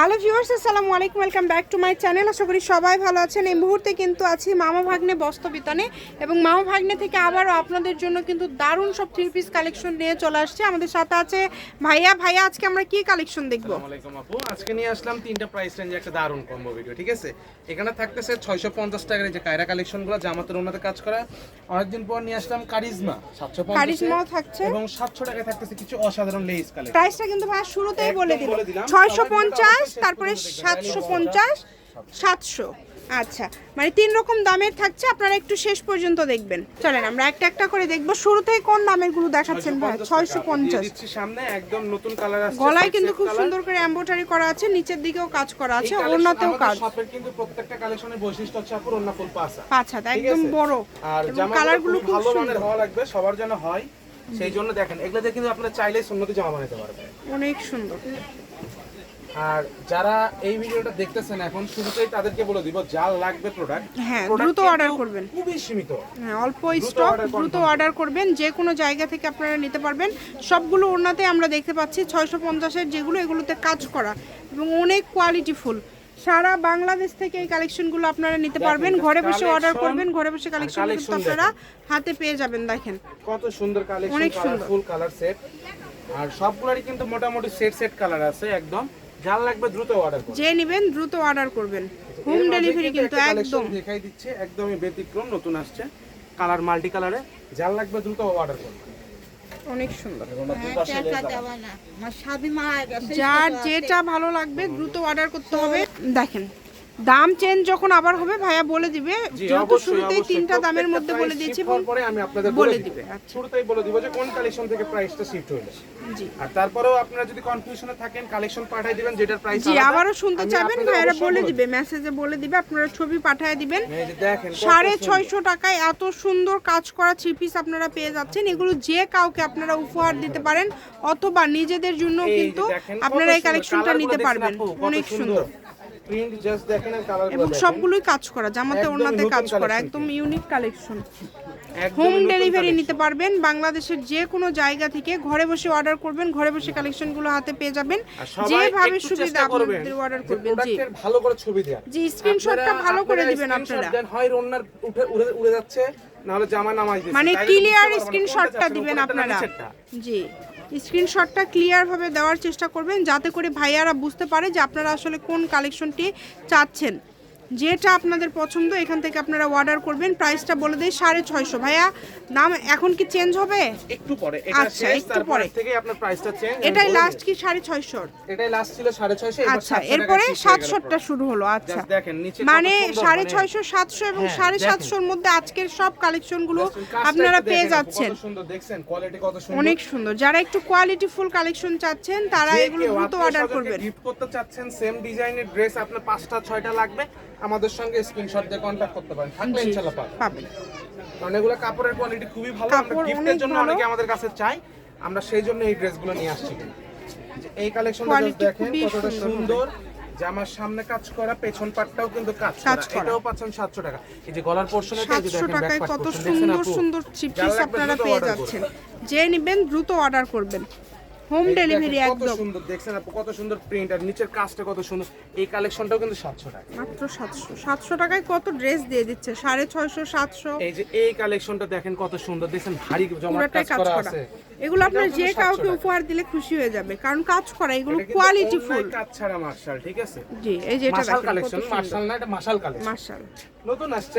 Hello viewers, আসসালামু আলাইকুম, welcome back to my channel. আশা করি সবাই ভালো আছেন। এই মুহূর্তে কিন্তু আছি মামা ভাগ্নে বস্ত্রবিতানে এবং মামা ভাগ্নে থেকে আবারও আপনাদের জন্য কিন্তু দারুণ সব থ্রি পিস কালেকশন নিয়ে চলে আসছে। আমাদের সাথে আছে ভাইয়া। ভাইয়া, আজকে আমরা কি কালেকশন দেখবো? আসসালামু আলাইকুম আপু, আজকে নিয়ে আসলাম তিনটা প্রাইস রেঞ্জে একটা দারুণ কম্বো ভিডিও। ঠিক আছে, এখানে থাকতেছে 650 টাকার এই যে কায়রা কালেকশনগুলো, জামাতের ওনাতে কাজ করা। অনেকদিন পর নিয়ে আসলাম কারিজমা 750 কারিজমাও থাকছে এবং 700 টাকায় থাকতেছে কিছু অসাধারণ লেস কালেকশন। প্রাইসটা কিন্তু ভাইয়া শুরুতেই বলে দিলাম 650, তারপরে 750, 700। আচ্ছা, মানে তিন রকম দামের থাকছে, আপনারা একটু শেষ পর্যন্ত দেখবেন। চলেন আমরা একটা একটা করে দেখবো। শুরুতেই কোন দামের গুলো দেখাচ্ছেন ভাই? 650 দিচ্ছি সামনে, একদম নতুন কালার আসছে। গলায় কিন্তু খুব সুন্দর করে এমব্রয়ডারি করা আছে, নিচের দিকেও কাজ করা আছে, ওড়নাতেও কাজ। শপের কিন্তু প্রত্যেকটা কালেকশনের বৈশিষ্ট্য হচ্ছে আপুর ওড়না ফুল পাঁচা। পাঁচাটা একদম বড়, আর কালারগুলো খুব ভালো সুন্দর, মানের হওয়া লাগবে, সবার জন্য হয়। সেই জন্য দেখেন এগুলোতে কিন্তু আপনারা চাইলেই সুন্নতি জামা বানাতে পারবেন। অনেক সুন্দর। আর যারা এই ভিডিওটা দেখতেছেন এখন, শুরুতেই তাদেরকে বলে দিব যা লাগবে প্রোডাক্ট, হ্যাঁ দ্রুত অর্ডার করবেন, খুবই সীমিত। হ্যাঁ অল্প স্টক, দ্রুত অর্ডার করবেন। যে কোনো জায়গা থেকে আপনারা নিতে পারবেন। সবগুলো ওড়নাতে আমরা দেখতে পাচ্ছি 650-এর যেগুলো, এগুলোতে কাজ করা এবং অনেক কোয়ালিটিফুল। সারা বাংলাদেশ থেকে এই কালেকশনগুলো আপনারা নিতে পারবেন। ঘরে বসে অর্ডার করবেন, ঘরে বসে কালেকশন কিন্তু আপনারা হাতে পেয়ে যাবেন। দেখেন কত সুন্দর কালেকশন, অনেক সুন্দর ফুল কালার সেট। আর সবগুলোরই কিন্তু মোটামুটি সেট কালার আছে একদম। যা লাগবে দ্রুত অর্ডার করুন, যে নেবেন দ্রুত অর্ডার করবেন। হোম ডেলিভারি কিন্তু একদম দেখাই দিচ্ছে, একদমই ব্যতিক্রম, নতুন আসছে কালার, মাল্টি কালারে। যা লাগবে দ্রুত অর্ডার করুন। অনেক সুন্দর। যার যেটা ভালো লাগবে দ্রুত অর্ডার করতে হবে। দেখেন দাম চেঞ্জ যখন আবার হবে ভাইয়া বলে দিবে, যেহেতু শুরুতেই তিনটা দামের মধ্যে বলে দিয়েছি, পরে আমি আপনাদের বলে দিবে। আচ্ছা, শুরুতেই বলে দিব যে কোন কালেকশন থেকে প্রাইসটা শিফট হইলো। জি। আর তারপরেও আপনারা যদি কনফিউশনে থাকেন, কালেকশন পাঠিয়ে দিবেন যেটার প্রাইস জি, আবারও শুনতে চাইবেন ভাইয়ারা বলে দিবে, মেসেজে বলে দিবে, আপনারা ছবি পাঠিয়ে দিবেন। এই যে দেখেন 650 টাকায় এত সুন্দর কাজ করা থ্রি পিস আপনারা পেয়ে যাচ্ছেন। এগুলো যে কাউকে আপনারা উপহার দিতে পারেন, অথবা নিজেদের জন্য কিন্তু আপনারা এই কালেকশনটা নিতে পারবেন। অনেক সুন্দর প্রিন্ট, জাস্ট দেখেন আর কালারগুলো এবং দেখেন। সবগুলোই কাজ করা, জামাতে ওড়নাতে কাজ করা, একদম ইউনিক কালেকশন। হোম ডেলিভারি নিতে পারবেন বাংলাদেশের যে কোনো জায়গা থেকে। ঘরে বসে অর্ডার করবেন, ঘরে বসে কালেকশনগুলো হাতে পেয়ে যাবেন। যেভাবে সুবিধা আপনাদের অর্ডার করবেন। জি, ভালো করে ছবি দেয়া, জি, স্ক্রিনশটটা ভালো করে দিবেন আপনারা। হয় ওন্নার উড়ে যাচ্ছে, না হলে জামা নামাই দিচ্ছে, মানে ক্লিয়ার স্ক্রিনশটটা দিবেন আপনারা। জি, স্ক্রিনশটটা ক্লিয়ার ভাবে দেওয়ার চেষ্টা করবেন, যাতে করে ভাইয়ারা বুঝতে পারে যে আপনারা আসলে কোন কালেকশনটি চাচ্ছেন। যেটা আপনাদের পছন্দ এখান থেকে আপনারা অর্ডার করবেন। প্রাইসটা বলে দেই 650। ভাইয়া দাম এখন কি চেঞ্জ হবে? একটু পরে, এটা আচ্ছা, শেষ, একটু তারপর পরে থেকে আপনার প্রাইসটা চেঞ্জ। এটাই লাস্ট কি 650? এটাই লাস্ট ছিল 650। আচ্ছা, এরপরে 700টা শুরু হলো। আচ্ছা, দেখেন নিচে মানে 650, 700 এবং 750-এর মধ্যে আজকের সব কালেকশনগুলো আপনারা পেয়ে যাচ্ছেন। কত সুন্দর দেখছেন, কোয়ালিটি কত সুন্দর, অনেক সুন্দর। যারা একটু কোয়ালিটিফুল কালেকশন চাচ্ছেন তারা এগুলো দ্রুত অর্ডার করবেন। গিফট করতে চাচ্ছেন, সেম ডিজাইনের ড্রেস আপনার 5টা 6টা লাগবে, আমাদের সঙ্গে স্ক্রিনশট দিয়ে কন্টাক্ট করতে পারেন, থাকলে ইনশাআল্লাহ পাবেন। কারণ এগুলো কাপড়ের কোয়ালিটি খুবই ভালো, আমরা গিফটের জন্য অনেকে আমাদের কাছে চাই, আমরা সেই জন্য এই ড্রেসগুলো নিয়ে আসছি। যে এই কালেকশনটা দেখেন কতটা সুন্দর, জামার সামনে কাজ করা, পেছন পাটটাও কিন্তু কাজ করা। এটাও পাচ্ছেন 700 টাকা। এই যে গলার পোরশনে 700 টাকায় কত সুন্দর সুন্দর থ্রি পিস আপনারা পেয়ে যাচ্ছেন। যে নেবেন দ্রুত অর্ডার করবেন। হোম ডেলিভারি একদম। কত সুন্দর দেখছেন আপু, কত সুন্দর প্রিন্ট, আর নিচের কাজটা কত সুন্দর। এই কালেকশনটাও কিন্তু 700 টাকা, মাত্র 700। 700 টাকায় কত ড্রেস দিয়ে দিচ্ছে, 650, 700। এই যে এই কালেকশনটা দেখেন কত সুন্দর, দেখছেন ভারী জমাট কাজ করা আছে। এগুলো আপনার যে কাউকে উপহার দিলে খুশি হয়ে যাবে, কারণ কাজ করা, এগুলো কোয়ালিটি ফুল, কাজ ছাড়া মার্শাল। ঠিক আছে, জি। এই যে এটা মাশাল কালেকশন, মার্শাল না, এটা মাশাল কালেকশন, মাশাল নতুন আসছে,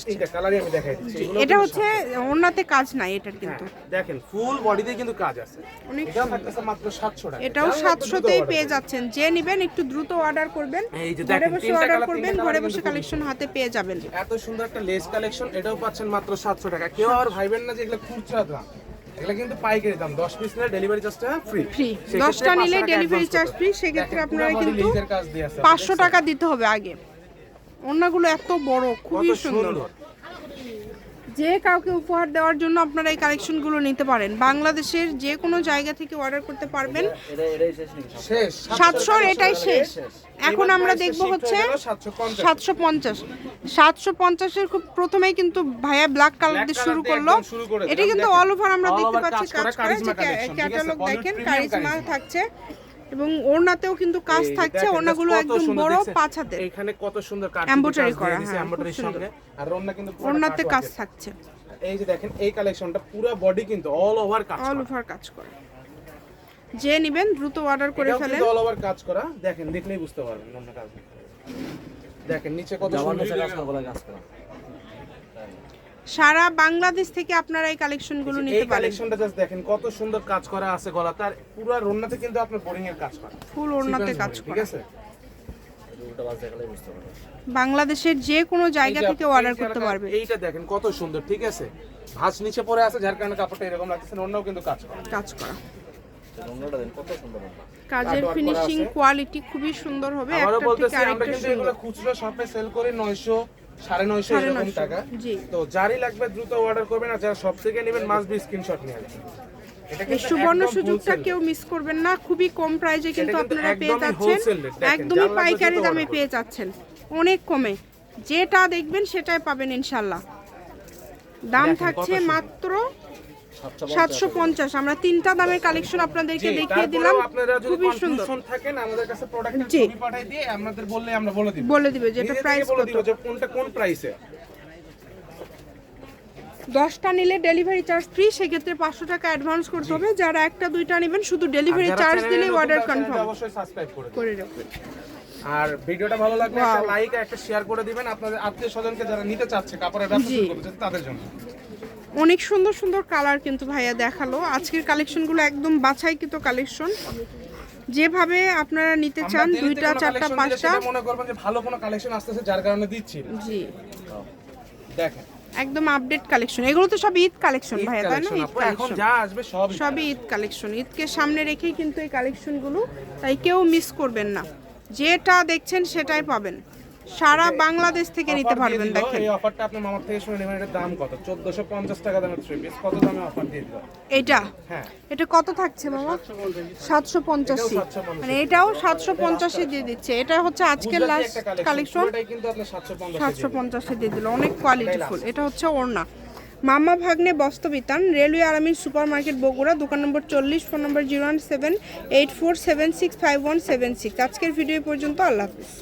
তিনটা কালারই আমি দেখাই দিচ্ছি। এটা হচ্ছে ওড়নাতে কাজ নাই এটার, কিন্তু দেখেন ফুল বডিতে কিন্তু কাজ আছে। এটা থাকতেছে মাত্র 700 টাকা, এটাও 700তেই পেয়ে যাচ্ছেন। যে নেবেন একটু দ্রুত অর্ডার করবেন, এই যে ঘরে দেখেন বসে তিনটা অর্ডার কালার, করবেন, ঘরে বসে কালেকশন হাতে পেয়ে যাবেন। এত সুন্দর একটা লেস কালেকশন, এটাও পাচ্ছেন মাত্র 700 টাকা। কেউ আর ভাইবেন না যে এগুলো খুচরা দাম, এগুলো কিন্তু পাইকারি দাম। 10 পিস নিলে ডেলিভারি চার্জটা ফ্রি, 10টা নিলে ডেলিভারি চার্জ ফ্রি। সেক্ষেত্রে আপনারা কিন্তু 500 টাকা দিতে হবে আগে। ওড়নাগুলো এত বড়, খুবই সুন্দর। যে কাউকে উপহার দেওয়ার জন্য আপনারা এই কালেকশনগুলো নিতে পারেন। বাংলাদেশের যে কোনো জায়গা থেকে অর্ডার করতে পারবেন। 700 এটাই শেষ। এখন আমরা দেখব হচ্ছে 750। 750-এর খুব প্রথমেই কিন্তু ভাইয়া ব্ল্যাক কালার দিয়ে শুরু করলো। এটা কিন্তু অল ওভার আমরা দেখতে পাচ্ছি কাজ করা। যে ক্যাটালগ দেখেন, কারিজমা থাকছে, এবং ওড়নাতেও কিন্তু কাজ থাকছে, ওড়নাগুলো একদম বড় 5 হাতের, এখানে কত সুন্দর কাজ এমব্রয়ডারি করা, হ্যাঁ এমব্রয়ডারির সঙ্গে, আর ওড়না কিন্তু ওড়নাতে কাজ থাকছে। এই যে দেখেন এই কালেকশনটা পুরো বডি কিন্তু অল ওভার কাজ করা, অল ওভার কাজ করা। যে নেবেন দ্রুত অর্ডার করে ফেলেন। অল ওভার কাজ করা, দেখেন দেখলেই বুঝতে পারবেন ওড়না কাজ। দেখেন নিচে কত সুন্দর কাজ করা। সারা বাংলাদেশ থেকে আপনারা এই কালেকশনগুলো নিতে পারেন। এই কালেকশনটা জাস্ট দেখেন কত সুন্দর কাজ করা আছে গলাতে, আর পুরো ওড়নাতে কিন্তু আপনার বোরিং এর কাজ করা, ফুল ওড়নাতে কাজ করা, ঠিক আছে? বাংলাদেশের যে কোনো জায়গা থেকে অর্ডার করতে পারবে। এইটা দেখেন কত সুন্দর, ঠিক আছে? ভাঁজ নিচে পড়ে আছে যার কারণে কাপড়টা এরকম লাগতেছে, ওড়নাও কিন্তু কাজ করা, ওড়নাটা দেখেন কত সুন্দর। কাজের ফিনিশিং কোয়ালিটি খুবই সুন্দর হবে। আবারও একটা বলতেছি থেকে আমরা আরেকটা কিন্তু এগুলো খুচরা শপে সেল করি 900 950 এরকম টাকা। জি। তো যারই লাগবে দ্রুত অর্ডার করবেন, আর যারা সব থেকে নেবেন মাস্ট বি স্ক্রিনশট নিয়ে আসবেন। এটা এই কিন্তু সুবর্ণ একদম সুযোগটা wholesale কেউ মিস করবেন না, খুবই কম প্রাইসে কিন্তু এটা কিন্তু আপনারা পেয়ে একদমই যাচ্ছেন, wholesale rate, দেখেন, একদমই যার লাগবে পাইকারি দ্রুত দামে order পেয়ে যাচ্ছেন, অনেক কমে। যেটা দেখবেন সেটাই পাবেন ইনশাল্লাহ। দাম দেখেন থাকছে কত সুন্দর। মাত্র 750। আমরা তিনটা দামের কালেকশন আপনাদেরকে জি, দেখিয়ে দিলাম, তারপরেও আপনারা যদি খুবই সুন্দর। কনফিউশন থাকেন আমাদের কাছে প্রোডাক্টের জি। ছবি পাঠিয়ে দিয়ে আমাদের বললে আমরা বলে দিব, বলে দিবে যে এটা নিজে থেকে প্রাইস বলে কত। দিব যে কোনটা কোন প্রাইসে। 10টা নিলে ডেলিভারি চার্জ ফ্রি, সেক্ষেত্রে 500 টাকা অ্যাডভান্স করতে হবে। যারা একটা দুইটা নেবেন শুধু ডেলিভারি চার্জ দিলেই অর্ডার কনফার্ম অবশ্যই সাবস্ক্রাইব করে দিন। করে রাখবেন। আর ভিডিওটা ভালো লাগলে একটা লাইক আর একটা শেয়ার করে দিবেন আপনাদের আত্মীয় স্বজনকে যারা নিতে চাচ্ছে, কাপড়ের ব্যবসা শুরু করতে চাচ্ছে তাদের জন্য। অনেক সুন্দর সুন্দর কালার কিন্তু ভাইয়া দেখালো। আজকের কালেকশনগুলো একদম বাছাইকৃত কালেকশন, যেভাবে আপনারা নিতে চান, 2টা 4টা 5টা মনে করবেন যে ভালো কোনো কালেকশন আসতেছে যার কারণে দিচ্ছি। জি, দেখেন একদম আপডেট কালেকশন। এগুলো তো সব ঈদ কালেকশন ভাইয়া, তাই না? ঈদ এখন কালেকশন যা আসবে সবই ঈদ কালেকশন। ঈদকে সামনে রেখেই কিন্তু এই কালেকশনগুলো, তাই কেউ মিস করবেন না। যেটা দেখছেন সেটাই পাবেন, সারা বাংলাদেশ থেকে নিতে পারবেন। দেখেন এই অফারটা আপনি মামার থেকে শুনে নেবেন। এটার দাম কত? 1450 টাকা দামের থ্রি পিস। কত দামে অফার দিয়ে দিল? এটা হ্যাঁ, এটা কত থাকছে মামা? 750। মানে এটাও 750 দিয়ে দিচ্ছে। এটা হচ্ছে আজকের লাস্ট কালেকশন, এটাই কিন্তু আপনি 750 750 দিয়ে দিল। অনেক কোয়ালিটিফুল। এটা হচ্ছে ওড়না। মামা ভাগ্নে বস্ত্রবিতান, রেলওয়ে আরামিন সুপার মার্কেট বগুড়া, দোকান নম্বর 40, ফোন নম্বর 01784765176। আজকের ভিডিও পর্যন্ত, আল্লাহ হাফিজ।